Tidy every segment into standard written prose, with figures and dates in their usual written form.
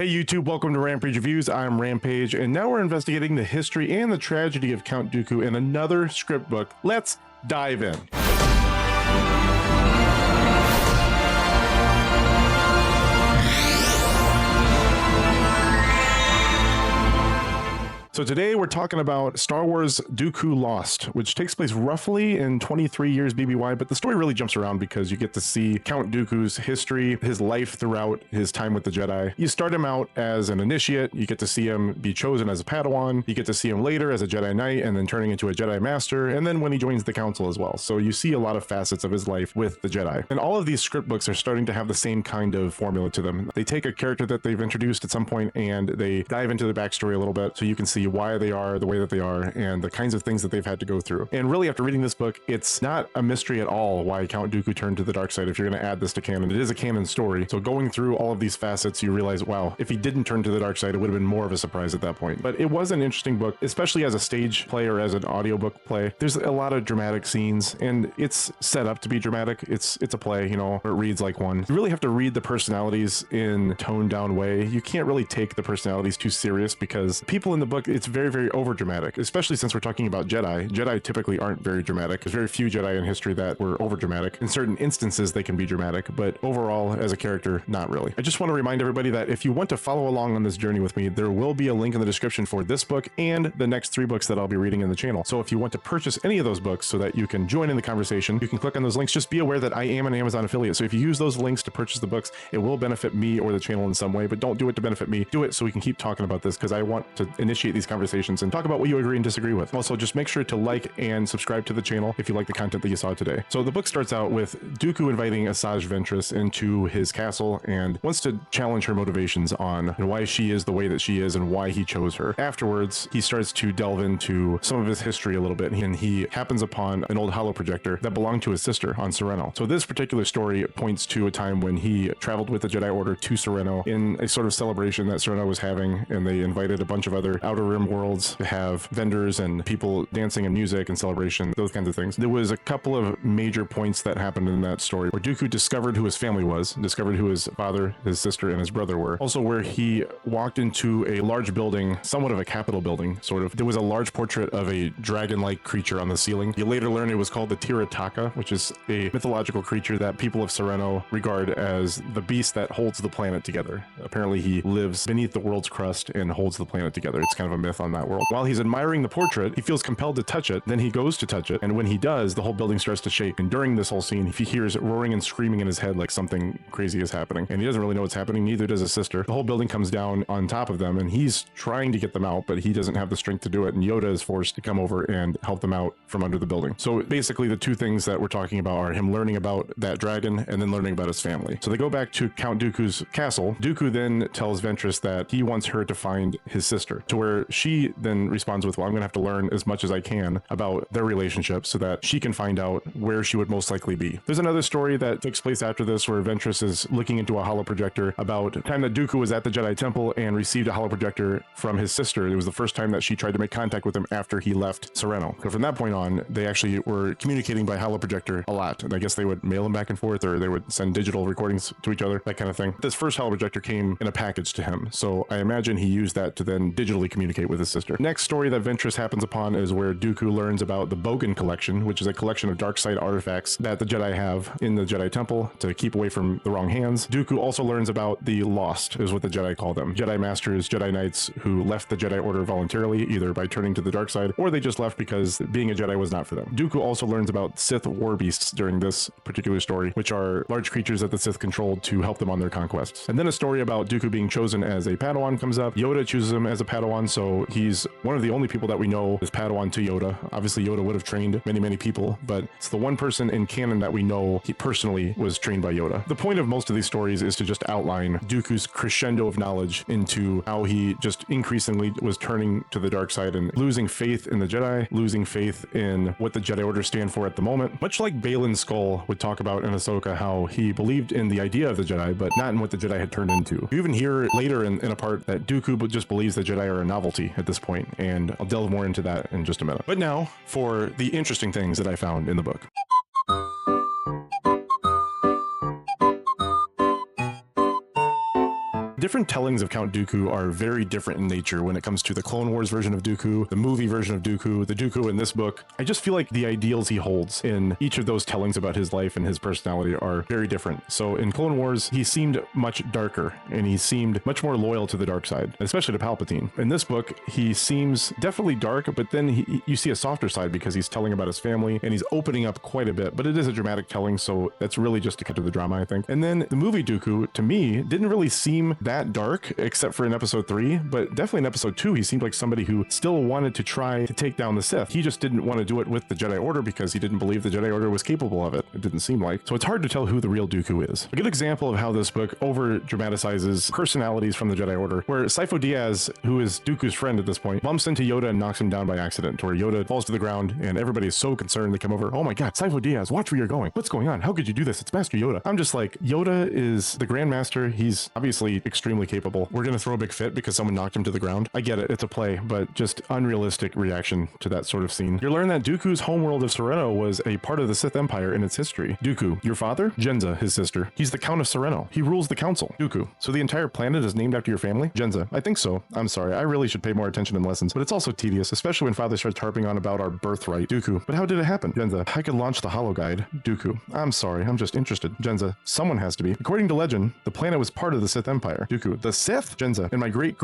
Hey YouTube, welcome to Rampage Reviews. I'm Rampage, and now we're investigating the history and the tragedy of Count Dooku in another script book. Let's dive in. So today we're talking about Star Wars Dooku Lost, which takes place roughly in 23 years BBY, but the story really jumps around because you get to see Count Dooku's history, his life throughout his time with the Jedi. You start him out as an initiate, you get to see him be chosen as a Padawan, you get to see him later as a Jedi Knight, and then turning into a Jedi Master, and then when he joins the Council as well. So you see a lot of facets of his life with the Jedi. And all of these script books are starting to have the same kind of formula to them. They take a character that they've introduced at some point and they dive into their backstory a little bit so you can see why they are the way that they are and the kinds of things that they've had to go through. And really, after reading this book, it's not a mystery at all why Count Dooku turned to the dark side if you're going to add this to canon. It is a canon story. So going through all of these facets, you realize, wow, if he didn't turn to the dark side, it would have been more of a surprise at that point. But it was an interesting book, especially as a stage play or as an audiobook play. There's a lot of dramatic scenes and it's set up to be dramatic. It's a play, you know, it reads like one. You really have to read the personalities in toned down way. You can't really take the personalities too serious because people in the book, it's very over dramatic, especially since we're talking about Jedi. Jedi typically aren't very dramatic. There's very few Jedi in history that were over dramatic. In certain instances, they can be dramatic, but overall, as a character, not really. I just want to remind everybody that if you want to follow along on this journey with me, there will be a link in the description for this book and the next 3 books that I'll be reading in the channel. So if you want to purchase any of those books so that you can join in the conversation, you can click on those links. Just be aware that I am an Amazon affiliate. So if you use those links to purchase the books, it will benefit me or the channel in some way, but don't do it to benefit me. Do it so we can keep talking about this because I want to initiate these conversations and talk about what you agree and disagree with. Also, just make sure to like and subscribe to the channel if you like the content that you saw today. So the book starts out with Dooku inviting Asajj Ventress into his castle and wants to challenge her motivations on why she is the way that she is and why he chose her. Afterwards, he starts to delve into some of his history a little bit, and he happens upon an old holo projector that belonged to his sister on Serenno. So this particular story points to a time when he traveled with the Jedi Order to Serenno in a sort of celebration that Serenno was having, and they invited a bunch of other Outer Rim worlds to have vendors and people dancing and music and celebration, those kinds of things. There was a couple of major points that happened in that story where Dooku discovered who his family was, discovered who his father, his sister, and his brother were. Also where he walked into a large building, somewhat of a capitol building, sort of. There was a large portrait of a dragon-like creature on the ceiling. You later learn it was called the Tirataka, which is a mythological creature that people of Serenno regard as the beast that holds the planet together. Apparently he lives beneath the world's crust and holds the planet together. It's kind of a myth on that world. While he's admiring the portrait, he feels compelled to touch it. Then he goes to touch it, and when he does, the whole building starts to shake. And during this whole scene, he hears roaring and screaming in his head like something crazy is happening. And he doesn't really know what's happening, neither does his sister. The whole building comes down on top of them, and he's trying to get them out, but he doesn't have the strength to do it, and Yoda is forced to come over and help them out from under the building. So basically, the two things that we're talking about are him learning about that dragon and then learning about his family. So they go back to Count Dooku's castle. Dooku then tells Ventress that he wants her to find his sister, to where she then responds with, well, I'm going to have to learn as much as I can about their relationship so that she can find out where she would most likely be. There's another story that takes place after this where Ventress is looking into a holo projector about the time that Dooku was at the Jedi Temple and received a holo projector from his sister. It was the first time that she tried to make contact with him after he left Serenno. So from that point on, they actually were communicating by holo projector a lot. And I guess they would mail him back and forth, or they would send digital recordings to each other, that kind of thing. This first holo projector came in a package to him. So I imagine he used that to then digitally communicate with his sister. Next story that Ventress happens upon is where Dooku learns about the Bogan collection, which is a collection of dark side artifacts that the Jedi have in the Jedi Temple to keep away from the wrong hands. Dooku also learns about the Lost, is what the Jedi call them. Jedi Masters, Jedi Knights who left the Jedi Order voluntarily, either by turning to the dark side, or they just left because being a Jedi was not for them. Dooku also learns about Sith war beasts during this particular story, which are large creatures that the Sith controlled to help them on their conquests. And then a story about Dooku being chosen as a Padawan comes up. Yoda chooses him as a Padawan, so he's one of the only people that we know is Padawan to Yoda. Obviously, Yoda would have trained many people, but it's the one person in canon that we know he personally was trained by Yoda. The point of most of these stories is to just outline Dooku's crescendo of knowledge into how he just increasingly was turning to the dark side and losing faith in the Jedi, losing faith in what the Jedi Order stand for at the moment. Much like Baylan Skoll would talk about in Ahsoka, how he believed in the idea of the Jedi, but not in what the Jedi had turned into. You even hear later in a part that Dooku just believes the Jedi are a novelty at this point, and I'll delve more into that in just a minute. But now for the interesting things that I found in the book. different tellings of Count Dooku are very different in nature when it comes to the Clone Wars version of Dooku, the movie version of Dooku, the Dooku in this book. I just feel like the ideals he holds in each of those tellings about his life and his personality are very different. So in Clone Wars, he seemed much darker and he seemed much more loyal to the dark side, especially to Palpatine. In this book, he seems definitely dark, but then you see a softer side because he's telling about his family and he's opening up quite a bit, but it is a dramatic telling, so that's really just to cut to the drama, I think. And then the movie Dooku, to me, didn't really seem that dark, except for in episode 3, but definitely in episode 2, he seemed like somebody who still wanted to try to take down the Sith. He just didn't want to do it with the Jedi Order because he didn't believe the Jedi Order was capable of it. It didn't seem like. So it's hard to tell who the real Dooku is. A good example of how this book over dramatizes personalities from the Jedi Order, where Syfo-Dyas, who is Dooku's friend at this point, bumps into Yoda and knocks him down by accident, where Yoda falls to the ground and everybody is so concerned they come over. Oh my god, Syfo-Dyas, watch where you're going. What's going on? How could you do this? It's Master Yoda. I'm just like, Yoda is the Grand Master. He's obviously extremely capable. We're gonna throw a big fit because someone knocked him to the ground. I get it, it's a play, but just unrealistic reaction to that sort of scene. You learn that Dooku's homeworld of Sereno was a part of the Sith Empire in its history. Dooku, your father? Jenza, his sister. He's the Count of Sereno. He rules the council. Dooku, so the entire planet is named after your family? Jenza, I think so. I'm sorry, I really should pay more attention in lessons, but it's also tedious, especially when father starts harping on about our birthright. Dooku, but how did it happen? Jenza, I could launch the holo guide. Dooku, I'm sorry, I'm just interested. Jenza, someone has to be. According to legend, the planet was part of the Sith Empire. Dooku, the Sith? Jenza, and my great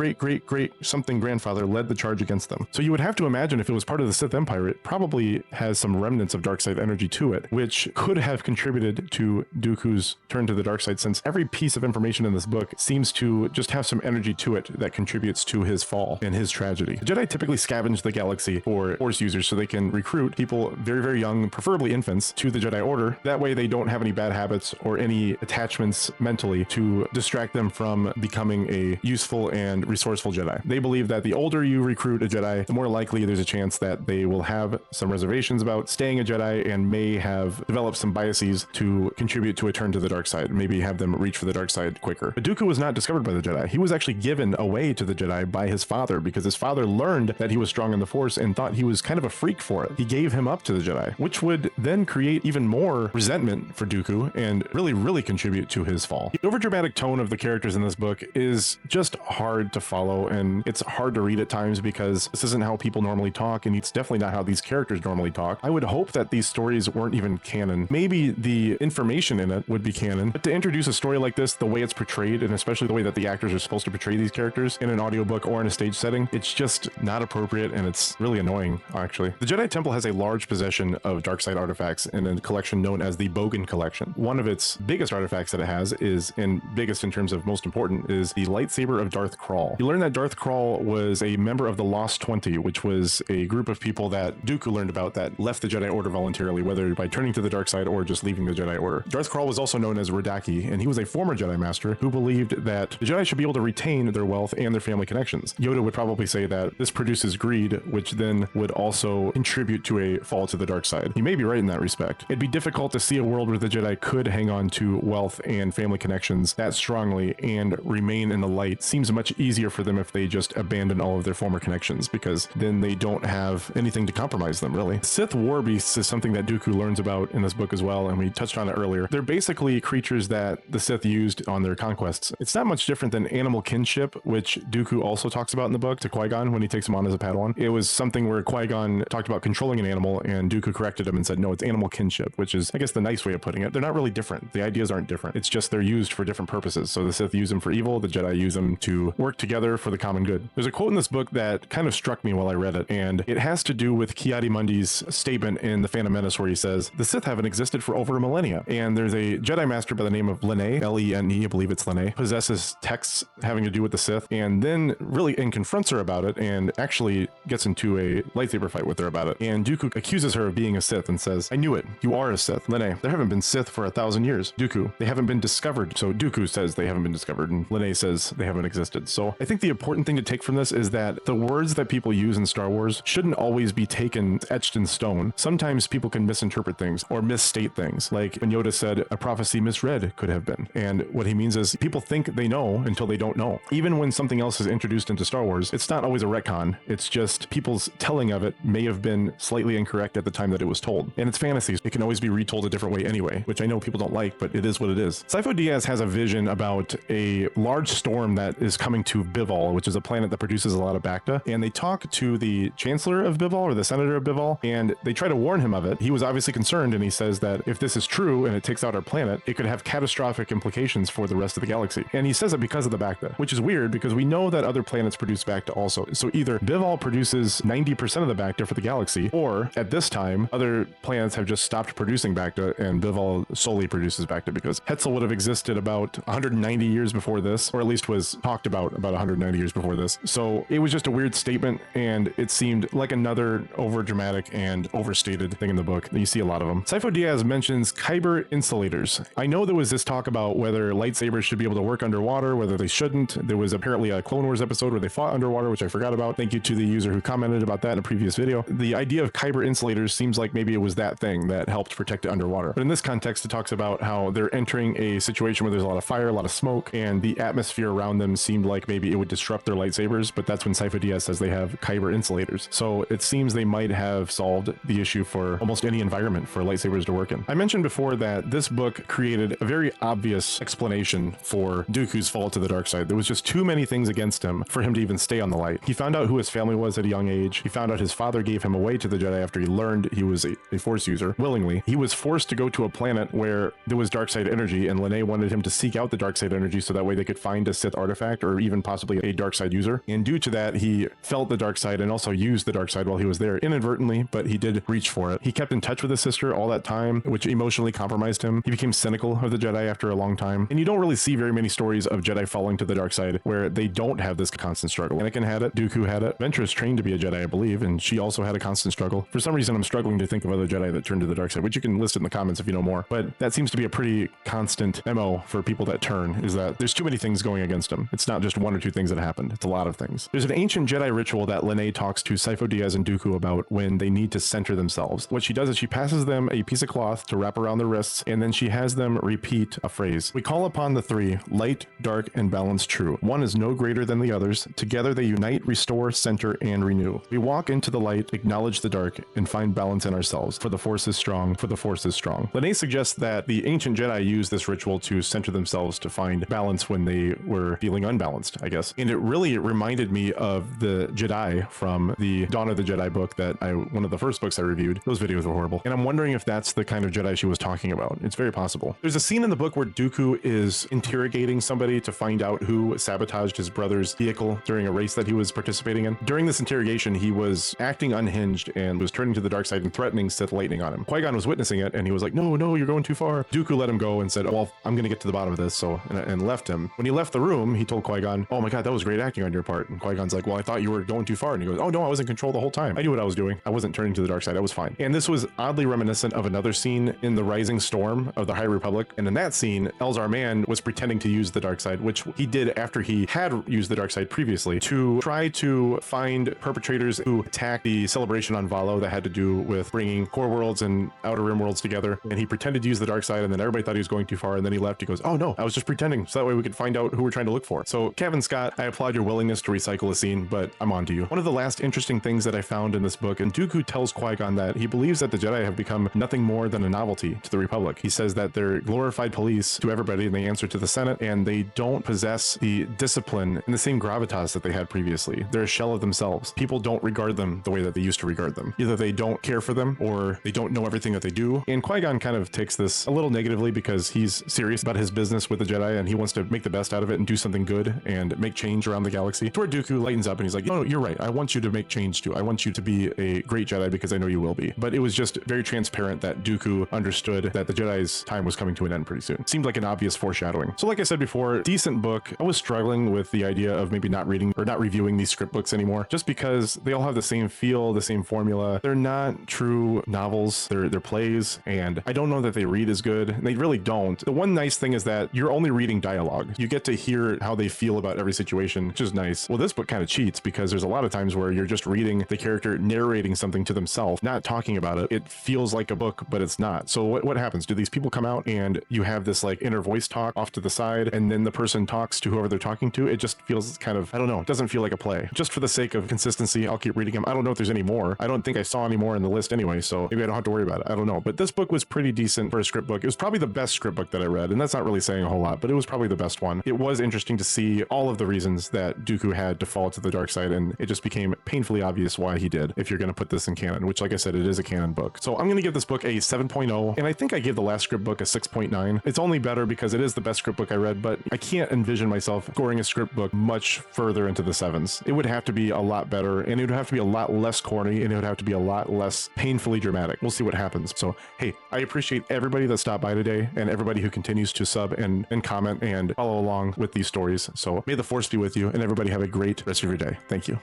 something grandfather led the charge against them. So you would have to imagine if it was part of the Sith Empire, it probably has some remnants of dark side energy to it, which could have contributed to Dooku's turn to the dark side, since every piece of information in this book seems to just have some energy to it that contributes to his fall and his tragedy. The Jedi typically scavenge the galaxy for Force users so they can recruit people very young, preferably infants, to the Jedi Order. That way they don't have any bad habits or any attachments mentally to distract them from becoming a useful and resourceful Jedi. They believe that the older you recruit a Jedi, the more likely there's a chance that they will have some reservations about staying a Jedi and may have developed some biases to contribute to a turn to the dark side, maybe have them reach for the dark side quicker. But Dooku was not discovered by the Jedi. He was actually given away to the Jedi by his father because his father learned that he was strong in the Force and thought he was kind of a freak for it. He gave him up to the Jedi, which would then create even more resentment for Dooku and really contribute to his fall. The overdramatic tone of the characters in this book is just hard to follow, and it's hard to read at times because this isn't how people normally talk, and it's definitely not how these characters normally talk. I would hope that these stories weren't even canon. Maybe the information in it would be canon, but to introduce a story like this, the way it's portrayed, and especially the way that the actors are supposed to portray these characters in an audiobook or in a stage setting, it's just not appropriate, and it's really annoying, actually. The Jedi Temple has a large possession of dark side artifacts in a collection known as the Bogan Collection. One of its biggest artifacts that it has is, and biggest in terms of most important, is the lightsaber of Darth Krall. You learn that Darth Krall was a member of the Lost 20, which was a group of people that Dooku learned about that left the Jedi Order voluntarily, whether by turning to the dark side or just leaving the Jedi Order. Darth Krall was also known as Radaki, and he was a former Jedi Master who believed that the Jedi should be able to retain their wealth and their family connections. Yoda would probably say that this produces greed, which then would also contribute to a fall to the dark side. He may be right in that respect. It'd be difficult to see a world where the Jedi could hang on to wealth and family connections that strongly and remain in the light. Seems much easier for them if they just abandon all of their former connections, because then they don't have anything to compromise them, really. Sith war beasts is something that Dooku learns about in this book as well, and we touched on it earlier. They're basically creatures that the Sith used on their conquests. It's not much different than animal kinship, which Dooku also talks about in the book to Qui-Gon when he takes him on as a Padawan. It was something where Qui-Gon talked about controlling an animal, and Dooku corrected him and said, no, it's animal kinship, which is, I guess, the nice way of putting it. They're not really different. The ideas aren't different. It's just they're used for different purposes. So the Sith use them for evil, the Jedi use them to work together for the common good. There's a quote in this book that kind of struck me while I read it, and it has to do with Ki-Adi-Mundi's statement in The Phantom Menace where he says, the Sith haven't existed for over a millennia. And there's a Jedi Master by the name of Lene, L-E-N-E, I believe it's Lene, possesses texts having to do with the Sith, and then really confronts her about it and actually gets into a lightsaber fight with her about it. And Dooku accuses her of being a Sith and says, I knew it. You are a Sith. Lene, there haven't been Sith for 1,000 years. Dooku, they haven't been discovered. So Dooku says they haven't been discovered, and Lene says they haven't existed. So I think the important thing to take from this is that the words that people use in Star Wars shouldn't always be taken etched in stone. Sometimes people can misinterpret things or misstate things. Like when Yoda said a prophecy misread could have been. And what he means is people think they know until they don't know. Even when something else is introduced into Star Wars, it's not always a retcon. It's just people's telling of it may have been slightly incorrect at the time that it was told. And it's fantasy. It can always be retold a different way anyway, which I know people don't like, but it is what it is. Syfo-Dyas has a vision about a large storm that is coming to Bivol, which is a planet that produces a lot of Bacta. And they talk to the chancellor of Bivol, or the senator of Bivol, and they try to warn him of it. He was obviously concerned, and he says that if this is true and it takes out our planet, it could have catastrophic implications for the rest of the galaxy. And he says it because of the Bacta, which is weird because we know that other planets produce Bacta also. So either Bivol produces 90% of the Bacta for the galaxy, or at this time, other planets have just stopped producing Bacta and Bivol solely produces Bacta, because Hetzel would have existed about 190 years before this, or at least was talked about 190 years before this. So it was just a weird statement, and it seemed like another over-dramatic and overstated thing in the book. You see a lot of them. Syfo-Dyas mentions Kyber insulators. I know there was this talk about whether lightsabers should be able to work underwater, whether they shouldn't. There was apparently a Clone Wars episode where they fought underwater, which I forgot about. Thank you to the user who commented about that in a previous video. The idea of Kyber insulators seems like maybe it was that thing that helped protect it underwater. But in this context, it talks about how they're entering a situation where there's a lot of fire, a lot of smoke, and the atmosphere around them seemed like maybe it would disrupt their lightsabers, but that's when Syfo-Dyas says they have Kyber insulators. So it seems they might have solved the issue for almost any environment for lightsabers to work in. I mentioned before that this book created a very obvious explanation for Dooku's fall to the dark side. There was just too many things against him for him to even stay on the light. He found out who his family was at a young age. He found out his father gave him away to the Jedi after he learned he was a Force user willingly. He was forced to go to a planet where there was dark side energy, and Lene wanted him to seek out the dark side energy so that way they could find a Sith artifact or even possibly a dark side user. And due to that, he felt the dark side and also used the dark side while he was there inadvertently, but he did reach for it. He kept in touch with his sister all that time, which emotionally compromised him. He became cynical of the Jedi after a long time. And you don't really see very many stories of Jedi falling to the dark side where they don't have this constant struggle. Anakin had it, Dooku had it, Ventress trained to be a Jedi, I believe, and she also had a constant struggle. For some reason, I'm struggling to think of other Jedi that turned to the dark side, which you can list in the comments if you know more. But that seems to be a pretty constant MO for people that turn, is that there's too many things going against them. It's not just one or two things that happened. It's a lot of things. There's an ancient Jedi ritual that Lene talks to Syfo-Dyas and Dooku about when they need to center themselves. What she does is she passes them a piece of cloth to wrap around their wrists, and then she has them repeat a phrase. We call upon the three, light, dark, and balance true. One is no greater than the others. Together they unite, restore, center, and renew. We walk into the light, acknowledge the dark, and find balance in ourselves. For the Force is strong, for the Force is strong. Lene suggests that the ancient Jedi used this ritual to center themselves to find balance when they were feeling unbalanced, I guess. And it really reminded me of the Jedi from the Dawn of the Jedi book that one of the first books I reviewed. Those videos were horrible. And I'm wondering if that's the kind of Jedi she was talking about. It's very possible. There's a scene in the book where Dooku is interrogating somebody to find out who sabotaged his brother's vehicle during a race that he was participating in. During this interrogation, he was acting unhinged and was turning to the dark side and threatening Sith lightning on him. Qui-Gon was witnessing it, and he was like, no, you're going too far. Dooku let him go and said, oh, well, I'm going to get to the bottom of this, and left him. When he left the room, he told Qui-Gon, oh my God, that was great acting on your part. And Qui-Gon's like, well, I thought you were going too far. And he goes, oh no, I was in control the whole time. I knew what I was doing. I wasn't turning to the dark side. I was fine. And this was oddly reminiscent of another scene in the Rising Storm of the High Republic. And in that scene, Elzar Mann was pretending to use the dark side, which he did after he had used the dark side previously, to try to find perpetrators who attacked the celebration on Valo that had to do with bringing core worlds and outer rim worlds together. And he pretended to use the dark side, and then everybody thought he was going too far. And then he left. He goes, oh no, I was just pretending, so that way we could find out who we're trying to look for. So Kevin Scott, I applaud your willingness to recycle a scene, but I'm on to you. One of the last interesting things that I found in this book, and Dooku tells Qui-Gon that he believes that the Jedi have become nothing more than a novelty to the Republic. He says that they're glorified police to everybody, and they answer to the Senate, and they don't possess the discipline and the same gravitas that they had previously. They're a shell of themselves. People don't regard them the way that they used to regard them. Either they don't care for them, or they don't know everything that they do. And Qui-Gon kind of takes this a little negatively because he's serious about his business with the Jedi, and he wants to make the best out of it and do something good and make change around the galaxy. To where Dooku lightens up and he's like, no, you're right. I want you to make change too. I want you to be a great Jedi because I know you will be. But it was just very transparent that Dooku understood that the Jedi's time was coming to an end pretty soon. It seemed like an obvious foreshadowing. So like I said before, decent book. I was struggling with the idea of maybe not reading or not reviewing these script books anymore, just because they all have the same feel, the same formula. They're not true novels. They're plays, and I don't know that they read as good. They really don't. The one nice thing is that you're only reading dialogue. You get to hear how they feel about every situation, which is nice. Well, this book kind of cheats because there's a lot of times where you're just reading the character narrating something to themselves, not talking about it. It feels like a book, but it's not. So what happens? Do these people come out and you have this like inner voice talk off to the side, and then the person talks to whoever they're talking to? It just feels kind of, I don't know, it doesn't feel like a play. Just for the sake of consistency, I'll keep reading them. I don't know if there's any more. I don't think I saw any more in the list anyway, so maybe I don't have to worry about it. I don't know. But this book was pretty decent for a script book. It was probably the best script book that I read, and that's not really saying a whole lot, but it was probably the best last one, it was interesting to see all of the reasons that Dooku had to fall to the dark side, and it just became painfully obvious why he did, if you're going to put this in canon, which, like I said, it is a canon book. So I'm going to give this book a 7.0, and I think I gave the last script book a 6.9. It's only better because it is the best script book I read, but I can't envision myself scoring a script book much further into the sevens. It would have to be a lot better, and it would have to be a lot less corny, and it would have to be a lot less painfully dramatic. We'll see what happens. So, hey, I appreciate everybody that stopped by today and everybody who continues to sub and comment and follow along with these stories. So may the force be with you, and everybody have a great rest of your day. Thank you.